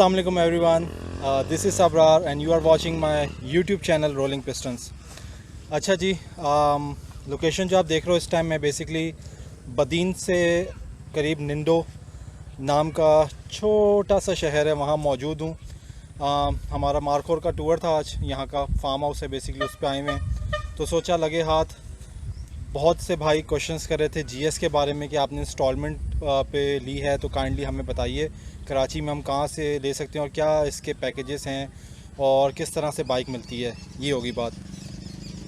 Assalamu alaikum everyone. This is Sabrar and you are watching my YouTube channel Rolling Pistons. अच्छा जी, location जो आप देख रहे हो इस टाइम मैं बेसिकली बदीन से करीब निंडो नाम का छोटा सा शहर है वहाँ मौजूद हूँ। हमारा मार्कोर का टूर था आज, यहाँ का फार्म हाउस है बेसिकली, उस पर आए हुए हैं तो सोचा लगे हाथ। बहुत से भाई क्वेश्चंस कर रहे थे जीएस के बारे में कि आपने इंस्टॉलमेंट पे ली है तो काइंडली हमें बताइए कराची में हम कहाँ से ले सकते हैं और क्या इसके पैकेजेस हैं और किस तरह से बाइक मिलती है। ये होगी बात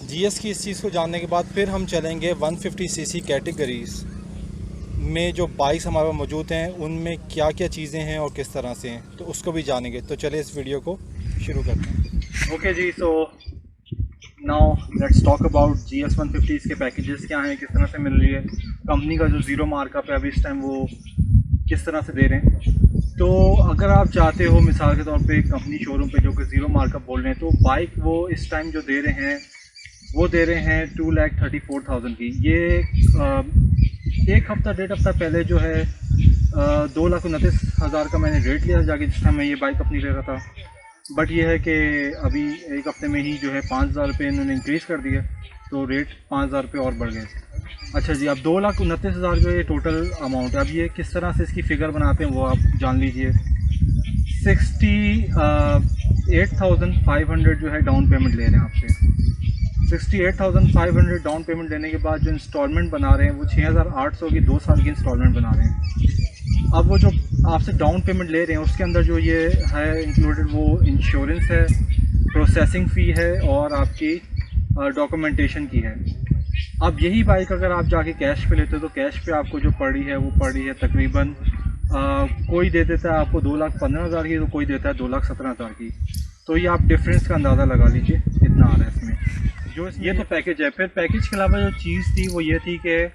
जीएस की। इस चीज़ को जानने के बाद फिर हम चलेंगे 150 सीसी कैटेगरीज़ में जो बाइक्स हमारे पास मौजूद हैं उनमें क्या क्या चीज़ें हैं और किस तरह से हैं, तो उसको भी जानेंगे। तो चले इस वीडियो को शुरू करते हैं। ओके जी, so now let's talk about GS 150 के पैकेजेस क्या हैं, किस तरह से मिल रही है। कंपनी का जो ज़ीरो मार्कअप है अभी इस टाइम वो किस तरह से दे रहे हैं। तो अगर आप चाहते हो मिसाल के तौर पे कंपनी शोरूम पे जो कि ज़ीरो मार्कअप बोल रहे हैं, तो बाइक वो इस टाइम जो दे रहे हैं वो दे रहे हैं 2,34,000 की। ये एक हफ़्ता डेढ़ हफ़्ता पहले जो है 2,29,000 का मैंने रेट लिया जाके जिस टाइम मैं ये बाइक अपनी ले रहा था। बट ये है कि अभी एक हफ़्ते में ही जो है 5,000 रुपये इन्होंने इंक्रीज़ कर दिया तो रेट 5,000 रुपये और बढ़ गए। अच्छा जी, अब 2,29,000 जो ये टोटल अमाउंट है। अब ये किस तरह से इसकी फ़िगर बनाते हैं वो आप जान लीजिए। 68,500 जो है डाउन पेमेंट ले रहे हैं आपसे। 68,500 डाउन पेमेंट देने के बाद जो इंस्टॉलमेंट बना रहे हैं वो 6,800 की 2 साल की इंस्टॉलमेंट बना रहे हैं। अब वो जो आपसे डाउन पेमेंट ले रहे हैं उसके अंदर जो ये है इंक्लूडेड वो इंश्योरेंस है, प्रोसेसिंग फ़ी है और आपकी डॉक्यूमेंटेशन की है। अब यही बाइक अगर आप जाके कैश पे लेते हो तो कैश पे आपको जो पड़ी है वो पड़ी है तकरीबन कोई दे देता है आपको 2,15,000 की, तो कोई देता है 2,17,000 की। तो ये आप डिफरेंस का अंदाज़ा लगा लीजिए कितना आ रहा है इसमें। जो ये तो पैकेज है। फिर पैकेज के अलावा जो चीज़ थी वो ये थी कि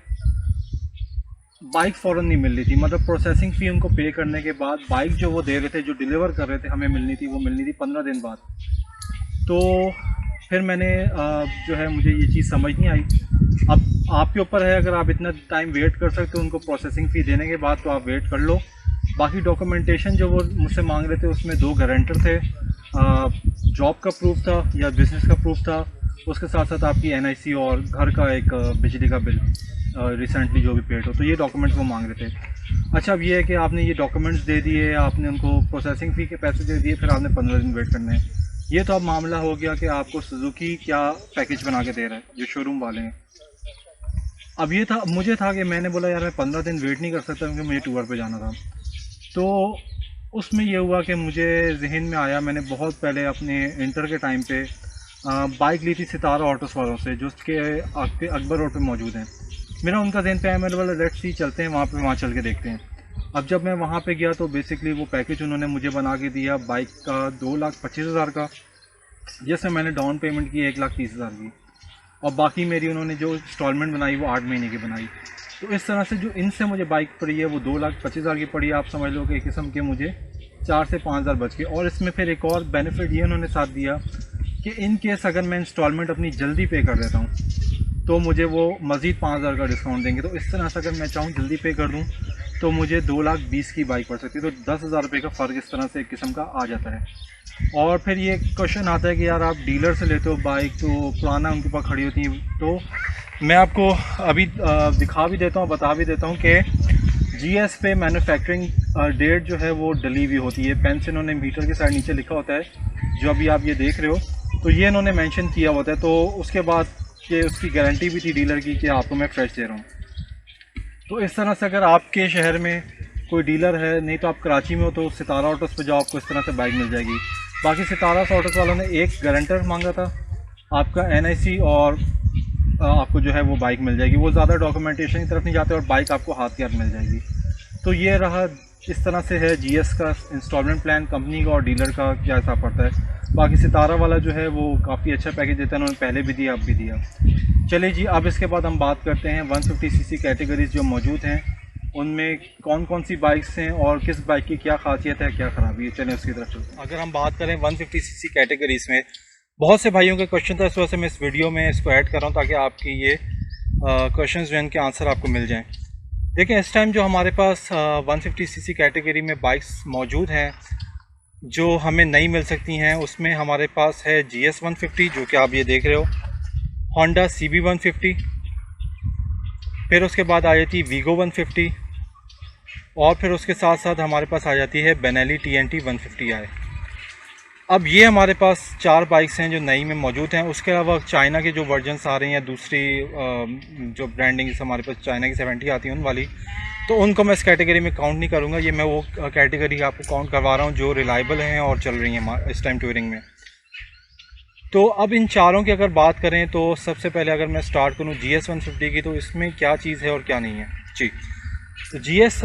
बाइक फ़ौरन नहीं मिल रही थी, मतलब प्रोसेसिंग फ़ी उनको पे करने के बाद बाइक जो वो दे रहे थे, जो डिलीवर कर रहे थे हमें मिलनी थी, वो मिलनी थी 15 दिन बाद। तो फिर मैंने जो है मुझे ये चीज़ समझ नहीं आई। अब आपके ऊपर है, अगर आप इतना टाइम वेट कर सकते हो उनको प्रोसेसिंग फ़ी देने के बाद तो आप वेट कर लो। बाकी डॉक्यूमेंटेशन जो वो मुझसे मांग रहे थे उसमें 2 गारंटर थे, जॉब का प्रूफ था या बिज़नेस का प्रूफ था, उसके साथ साथ आपकी NIC और घर का एक बिजली का बिल रिसेंटली जो भी पेड हो। तो ये डॉक्यूमेंट्स वो मांग रहे थे। अच्छा, अब ये है कि आपने ये डॉक्यूमेंट्स दे दिए, आपने उनको प्रोसेसिंग फ़ी के पैसे दे दिए, फिर आपने 15 दिन वेट करने हैं। ये तो अब मामला हो गया कि आपको सुजुकी क्या पैकेज बना के दे रहा है जो शोरूम वाले हैं। अब ये था, मुझे था कि मैंने बोला यार मैं 15 दिन वेट नहीं कर सकता क्योंकि मुझे टूर पे जाना था। तो उसमें ये हुआ कि मुझे जहन में आया, मैंने बहुत पहले अपने इंटर के टाइम पे बाइक ली थी सितारा ऑटोस वालों से जो उसके अकबर रोड पे मौजूद हैं। मेरा उनका जहन पे आया, मैंने बोला लेट्स सी चलते हैं वहाँ चल के देखते हैं। अब जब मैं वहाँ पे गया तो बेसिकली वो पैकेज उन्होंने मुझे बना के दिया बाइक का 2,25,000 का, जिसमें मैंने डाउन पेमेंट की 1,30,000 की और बाकी मेरी उन्होंने जो इंस्टॉलमेंट बनाई वो 8 महीने की बनाई। तो इस तरह से जो इनसे मुझे बाइक पड़ी है वो 2,25,000 की पड़ी है। आप समझ लो कि एक किस्म के मुझे 4 से 5,000 बच गए। और इसमें फिर एक और बेनिफिट ये उन्होंने साथ दिया कि इन केस अगर मैं इंस्टॉलमेंट अपनी जल्दी पे कर देता हूँ तो मुझे वो मज़ीद 5,000 का डिस्काउंट देंगे। तो इस तरह से अगर मैं चाहूँ जल्दी पे कर दूँ तो मुझे 2,20,000 की बाइक पड़ सकती है। तो 10,000 रुपये का फ़र्क इस तरह से एक किस्म का आ जाता है। और फिर ये क्वेश्चन आता है कि यार आप डीलर से लेते हो बाइक तो पुराना उनके पास खड़ी होती है। तो मैं आपको अभी दिखा भी देता हूँ, बता भी देता हूँ कि GS पे मैन्युफैक्चरिंग डेट जो है वो डली हुई होती है। पेन से इन्होंने मीटर के साइड नीचे लिखा होता है जो अभी आप ये देख रहे हो, तो ये इन्होंने मेंशन किया होता है। तो उसके बाद कि उसकी गारंटी भी थी डीलर की कि आपको मैं फ्रेश दे रहा हूँ। तो इस तरह से अगर आपके शहर में कोई डीलर है, नहीं तो आप कराची में हो तो सितारा ऑटोस पे जाओ, आपको इस तरह से बाइक मिल जाएगी। बाकी सितारा ऑटोस वालों ने एक गारंटर मांगा था, आपका NIC और आपको जो है वो बाइक मिल जाएगी। वो ज़्यादा डॉक्यूमेंटेशन की तरफ नहीं जाते और बाइक आपको हाथ के हाथ मिल जाएगी। तो ये रहा, इस तरह से है GS का इंस्टॉलमेंट प्लान, कंपनी का और डीलर का क्या हिसाब पड़ता है। बाकी सितारा वाला जो है वो काफ़ी अच्छा पैकेज देता है, उन्होंने पहले भी दिया अब भी दिया। चलिए जी, अब इसके बाद हम बात करते हैं 150 सीसी कैटेगरीज़ जो मौजूद हैं उनमें कौन कौन सी बाइक्स हैं और किस बाइक की क्या खासियत है, क्या ख़राबी है। चलें उसकी तरफ चलते हैं। अगर हम बात करें 150 सीसी कैटेगरीज़ में, बहुत से भाइयों के क्वेश्चन था, इस वजह से मैं इस वीडियो में इसको ऐड कर रहा हूँ ताकि आपकी ये क्वेश्चन जो हैं इनके आंसर आपको मिल जाएँ। देखिए इस टाइम जो हमारे पास 150 सीसी कैटेगरी में बाइक्स मौजूद हैं जो हमें नई मिल सकती हैं उसमें हमारे पास है GS 150 जो कि आप ये देख रहे हो, होंडा CB 150, फिर उसके बाद आ जाती है वीगो 150, और फिर उसके साथ साथ हमारे पास आ जाती है बेनेली TNT 150i। अब ये हमारे पास 4 बाइक्स हैं जो नई में मौजूद हैं। उसके अलावा चाइना के जो वर्जन्स आ रहे हैं, दूसरी जो ब्रांडिंग हमारे पास चाइना की 70 आती है उन वाली, तो उनको मैं इस कैटेगरी में काउंट नहीं करूँगा। ये मैं वो कैटेगरी आपको काउंट करवा रहा हूँ जो रिलायबल हैं और चल रही हैं इस टाइम टूरिंग में। तो अब इन चारों की अगर बात करें तो सबसे पहले अगर मैं स्टार्ट करूँ GS 150 की, तो इसमें क्या चीज़ है और क्या नहीं है जी। तो GS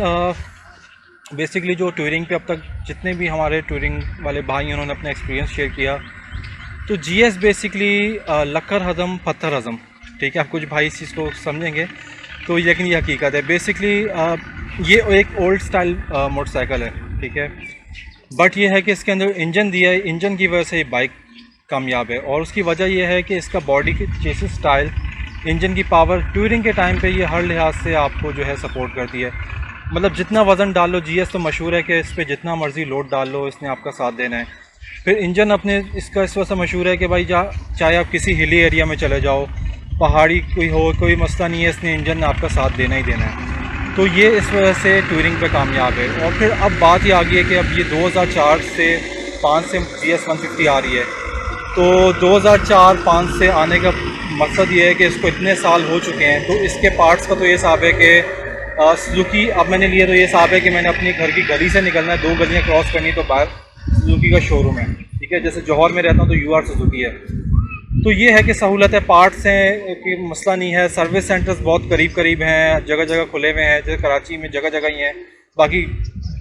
बेसिकली जो टूरिंग पे अब तक जितने भी हमारे टूरिंग वाले भाई उन्होंने अपना एक्सपीरियंस शेयर किया, तो GS बेसिकली लक्कर हज़म पत्थर हज़म, ठीक है। आप कुछ भाई इस चीज़ को समझेंगे तो लेकिन ये हकीकत है। बेसिकली ये एक ओल्ड स्टाइल मोटरसाइकिल है, ठीक है, बट ये है कि इसके अंदर इंजन दिया है, इंजन की वजह से ये बाइक कामयाब है। और उसकी वजह यह है कि इसका बॉडी की चेसिस स्टाइल, इंजन की पावर टूरिंग के टाइम पे ये हर लिहाज से आपको जो है सपोर्ट करती है। मतलब जितना वज़न डाल लो, GS तो मशहूर है कि इस पर जितना मर्ज़ी लोड डाल लो इसने आपका साथ देना है। फिर इंजन अपने इसका इस वजह से मशहूर है कि भाई चाहे आप किसी हिली एरिया में चले जाओ, पहाड़ी कोई हो, कोई मसला नहीं है, इसने इंजन ने आपका साथ देना ही देना है। तो ये इस वजह से टूरिंग पे कामयाब है। और फिर अब बात ये आ गई है कि अब ये 2004 से 5 से GS 150 आ रही है। तो 2004-5 से आने का मकसद ये है कि इसको इतने साल हो चुके हैं, तो इसके पार्ट्स का तो ये हिसाब है कि सुजुकी अब मैंने लिया तो ये हिसाब है कि मैंने अपनी घर की गली से निकलना है, 2 गलियाँ क्रॉस करनी, तो बाहर सुजुकी का शोरूम है, ठीक है। जैसे जौहर में रहता हूँ तो UR सुजुकी है। तो ये है कि सहूलत है, पार्ट्स हैं कि मसला नहीं है। सर्विस सेंटर्स बहुत करीब करीब हैं, जगह जगह खुले हुए हैं, जैसे कराची में जगह जगह ही हैं। बाकी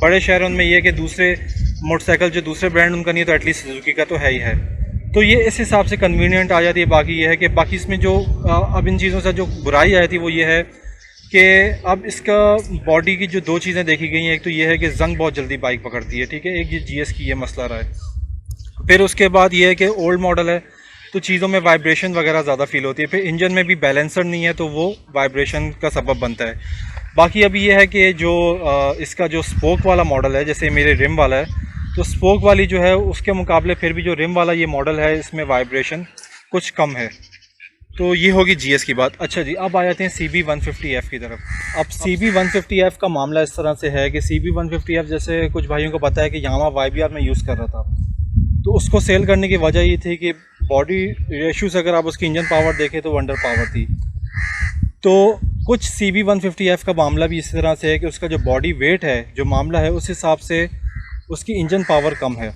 बड़े शहरों में ये है कि दूसरे मोटरसाइकिल जो दूसरे ब्रांड उनका नहीं है तो एटलीस्ट सुजुकी का तो है ही है। तो ये इस हिसाब से कन्वीनियंट आ जाती है। बाकी ये है कि बाकी इसमें जो अब इन चीज़ों से जो बुराई आई थी वो ये है कि अब इसका बॉडी की जो 2 चीज़ें देखी गई हैं, एक तो ये है कि जंग बहुत जल्दी बाइक पकड़ती है, ठीक है, एक ये GS की ये मसला रहा है। फिर उसके बाद ये है कि ओल्ड मॉडल है तो चीज़ों में वाइब्रेशन वगैरह ज़्यादा फील होती है। फिर इंजन में भी बैलेंसर नहीं है तो वो वाइब्रेशन का सबब बनता है। बाकी अभी ये है कि जो इसका जो स्पोक वाला मॉडल है, जैसे मेरे रिम वाला है, तो स्पोक वाली जो है उसके मुकाबले फिर भी जो रिम वाला ये मॉडल है इसमें वाइब्रेशन कुछ कम है। तो ये होगी GS की बात। अच्छा जी, अब आ जाते हैं CB 150F की तरफ। अब CB 150F का मामला इस तरह से है कि CB 150F जैसे कुछ भाइयों को पता है कि यामा YBR में यूज़ कर रहा था, तो उसको सेल करने की वजह ये थी कि बॉडी रेशूज़ अगर आप उसकी इंजन पावर देखें तो अंडर पावर थी। तो कुछ CB 150F का मामला भी इसी तरह से है कि उसका जो बॉडी वेट है, जो मामला है, उस हिसाब से उसकी इंजन पावर कम है।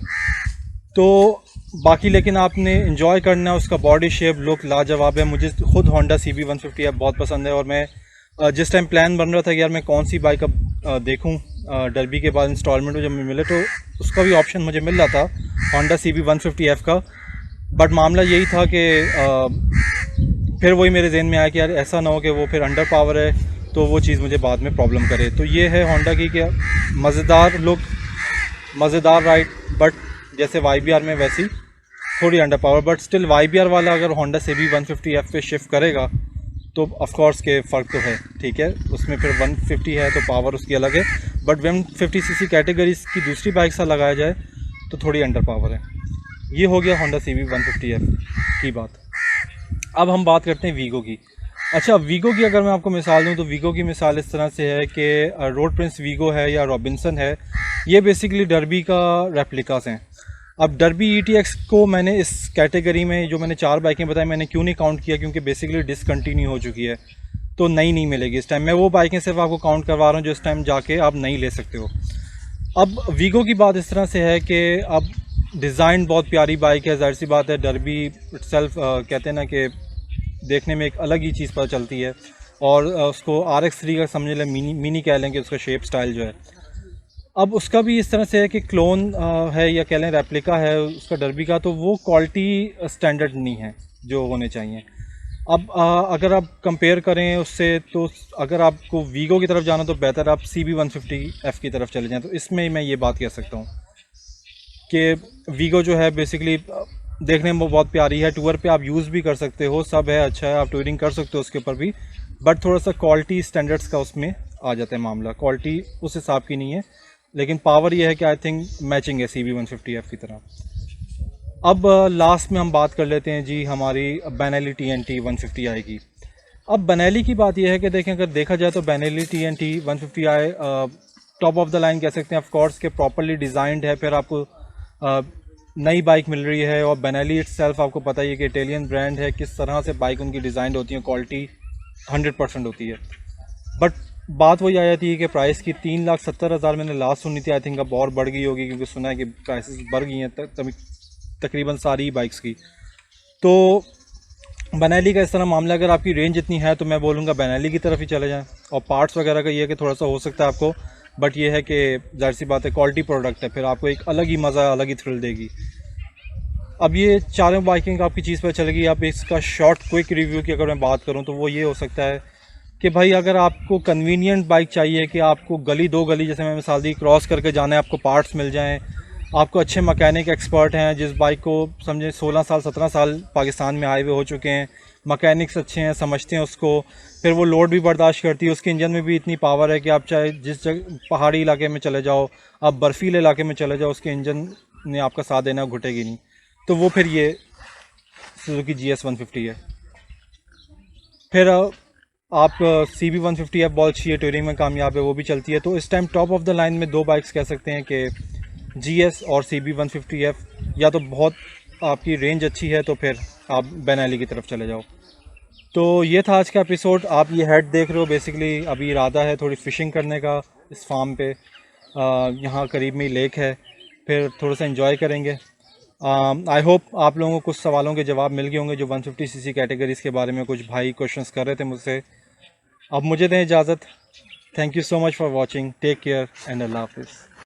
तो बाकी लेकिन आपने इंजॉय करना है, उसका बॉडी शेप लुक लाजवाब है। मुझे खुद होंडा CB 150F बहुत पसंद है। और मैं जिस टाइम प्लान बन रहा था कि यार मैं कौन सी बाइक अब देखूं डर्बी के बाद इंस्टॉलमेंट में जब मिले, तो उसका भी ऑप्शन मुझे मिल रहा था होंडा CB 150F का। बट मामला यही था कि फिर वही मेरे जहन में आया कि यार ऐसा ना हो कि वो फिर अंडर पावर है तो वो चीज़ मुझे बाद में प्रॉब्लम करे। तो ये है होंडा की क्या मज़ेदार लुक, मज़ेदार राइड, बट जैसे YBR में वैसी थोड़ी under power, but still YBR वाला अगर होंडा CB 150F पे शिफ्ट करेगा तो ऑफ कोर्स के फ़र्क तो है, ठीक है। उसमें फिर 150 है तो पावर उसकी अलग है, बट 150cc कैटेगरीज की दूसरी बाइक से लगाया जाए तो थोड़ी अंडर पावर है। ये हो गया होंडा CB 150F की बात। अब हम बात करते हैं वीगो की। अच्छा, वीगो की अगर मैं आपको मिसाल दूं तो वीगो की मिसाल इस तरह से है कि रोड प्रिंस वीगो है या रॉबिन्सन है, ये बेसिकली डर्बी का रेप्लिकास हैं। अब डर्बी ETX को मैंने इस कैटेगरी में जो मैंने 4 बाइकें बताई मैंने क्यों नहीं काउंट किया, क्योंकि बेसिकली डिसकंटिन्यू हो चुकी है तो नई नहीं मिलेगी इस टाइम। मैं वो बाइकें सिर्फ आपको काउंट करवा रहा हूँ जो इस टाइम जाके आप नई ले सकते हो। अब वीगो की बात इस तरह से है कि अब डिज़ाइन बहुत प्यारी बाइक है, ज़ाहिर सी बात है। डर्बी इटसेल्फ कहते हैं ना कि देखने में एक अलग ही चीज़ पता चलती है, और उसको RX3 का समझ लें, मिनी कह लें कि उसका शेप स्टाइल जो है। अब उसका भी इस तरह से है कि क्लोन है या कह लें रेप्लिका है उसका डर्बी का, तो वो क्वालिटी स्टैंडर्ड नहीं है जो होने चाहिए। अब अगर आप कंपेयर करें उससे, तो अगर आपको वीगो की तरफ जाना तो बेहतर आप CB 150F की तरफ चले जाएँ। तो इसमें मैं ये बात कह सकता हूँ कि वीगो जो है बेसिकली देखने में बहुत प्यारी है, टूर पे आप यूज़ भी कर सकते हो, सब है, अच्छा है, आप टूरिंग कर सकते हो उसके ऊपर भी, बट थोड़ा सा क्वालिटी स्टैंडर्ड्स का उसमें आ जाता है मामला। क्वालिटी उस हिसाब की नहीं है लेकिन पावर ये है कि आई थिंक मैचिंग है CB150F की तरह। अब लास्ट में हम बात कर लेते हैं जी हमारी बेनेली TNT 150i की। अब बेनेली की बात यह है कि देखें, अगर देखा जाए तो Benelli TNT 150i top of the line कह सकते हैं, ऑफ कोर्स के प्रॉपरली डिज़ाइंड है। फिर आपको नई बाइक मिल रही है, और बेनेली इटसेल्फ आपको पता ही है कि इटालियन ब्रांड है, किस तरह से बाइक उनकी डिज़ाइंड होती है, क्वालिटी 100% होती है। बट बात वही आ जाती है कि प्राइस की 3,70,000 मैंने लास्ट सुनी थी, आई थिंक अब और बढ़ गई होगी, क्योंकि सुना है कि प्राइसेस बढ़ गई हैं तकरीबन सारी बाइक्स की। तो बेनेली का इस तरह मामला, अगर आपकी रेंज इतनी है तो मैं बोलूँगा बेनेली की तरफ ही चले जाएं। और पार्ट्स वगैरह का ये है कि थोड़ा सा हो सकता है आपको, बट ये है कि जाहिर सी बात है क्वालिटी प्रोडक्ट है, फिर आपको एक अलग ही मज़ा, अलग ही थ्रिल देगी। अब ये चारों बाइकिंग आपकी चीज़ पर चलेगी। अब इसका शॉर्ट क्विक रिव्यू की अगर मैं बात करूँ तो वो ये हो सकता है कि भाई अगर आपको कन्वीनियंट बाइक चाहिए कि आपको गली दो गली, जैसे मैं मिसाल दी, क्रॉस करके जाना है, आपको पार्ट्स मिल जाएं, आपको अच्छे मैकेनिक एक्सपर्ट हैं, जिस बाइक को समझें 16 साल 17 साल पाकिस्तान में आए हुए हो चुके हैं, मैकेनिक्स अच्छे हैं, समझते हैं उसको, फिर वो लोड भी बर्दाश्त करती है, उसके इंजन में भी इतनी पावर है कि आप चाहे जिस जगह पहाड़ी इलाके में चले जाओ, आप बर्फीले इलाके में चले जाओ, उसके इंजन ने आपका साथ देना, घुटेगी नहीं। तो वो फिर ये सुजुकी GS150 है। फिर आप CB150F बहुत अच्छी है, टूरिंग में कामयाब है, वो भी चलती है। तो इस time top of the line में दो बाइक्स कह सकते हैं कि GS और CB150F। या तो बहुत आपकी रेंज अच्छी है तो फिर आप बेनेली की तरफ चले जाओ। तो ये था आज का एपिसोड। आप ये हेड देख रहे हो, बेसिकली अभी इरादा है थोड़ी फ़िशिंग करने का इस फार्म पे। यहाँ करीब में ही लेक है, फिर थोड़ा सा एंजॉय करेंगे। आई होप आप लोगों को कुछ सवालों के जवाब मिल गए होंगे जो 150cc कैटेगरीज़ के बारे में कुछ भाई क्वेश्चंस कर रहे थे मुझसे। अब मुझे दें इजाज़त। Thank you so much for watching. Take care and अल्लाह हाफिज़।